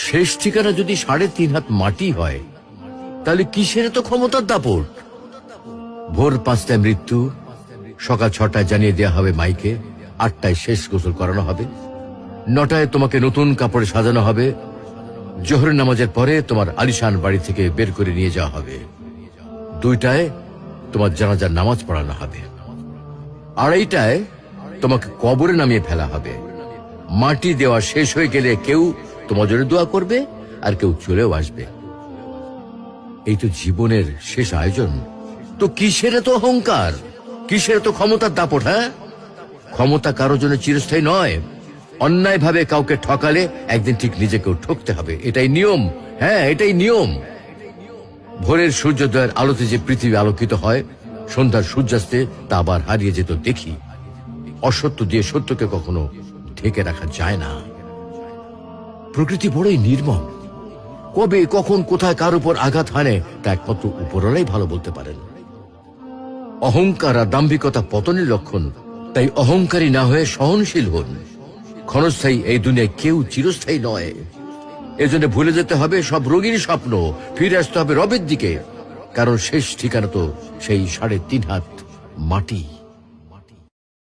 শেষ ঠিকানা যদি 3.5 হাত মাটি হয়, তাহলে কিসের তো ক্ষমতার দাপট? ভোর 5টায় মৃত্যু, সকাল 6টায় জানিয়ে দেওয়া হবে মাইকে, 8টায় শেষ গোসল করানো হবে, 9টায় তোমাকে নতুন কাপড়ে সাজানো হবে, জোহরের নামাজের পরে তোমার আলিশান বাড়ি থেকে বের করে নিয়ে যাওয়া হবে, 2টায় তোমার জানাজার নামাজ পড়ানো হবে, 2:30টায় তোমাকে কবরে নামিয়ে ফেলা হবে। মাটি দেওয়া শেষ হয়ে গেলে কেউ তোমার জন্য দোয়া করবে আর কেউ চলেও আসবে। এই তো জীবনের শেষ আয়োজন। তো কিসের তো অহংকার, কিসের তো ক্ষমতার দাপট? হ্যাঁ, ক্ষমতা কারো জন্য চিরস্থায়ী নয়। অন্যায় ভাবে কাউকে ঠকালে একদিন ঠিক নিজেকেও ঠকতে হবে, এটাই নিয়ম। হ্যাঁ, এটাই নিয়ম। ভোরের সূর্যোদয়ের আলোতে যে পৃথিবী আলোকিত হয়, সন্ধ্যার সূর্যাস্তে তা আবার হারিয়ে যেত দেখি। অসত্য দিয়ে সত্যকে কখনো ঢেকে রাখা যায় না। প্রকৃতি বড়ই নির্মম। কবে কখন কোথায় কার উপর আঘাত হানে তা একমাত্র উপরওয়ালাই ভালো বলতে পারেন। অহংকার আর দাম্ভিকতা পতনের লক্ষণ। তাই অহংকারী না হয়ে সহনশীল হন। ক্ষণস্থায়ী এই দুনিয়ায় কেউ চিরস্থায়ী নয়। এজন্য ভুলে যেতে হবে সব রঙিন স্বপ্ন, ফিরে আসতে হবে রবের দিকে, কারণ শেষ ঠিকানা তো সেই 3.5 হাত মাটি।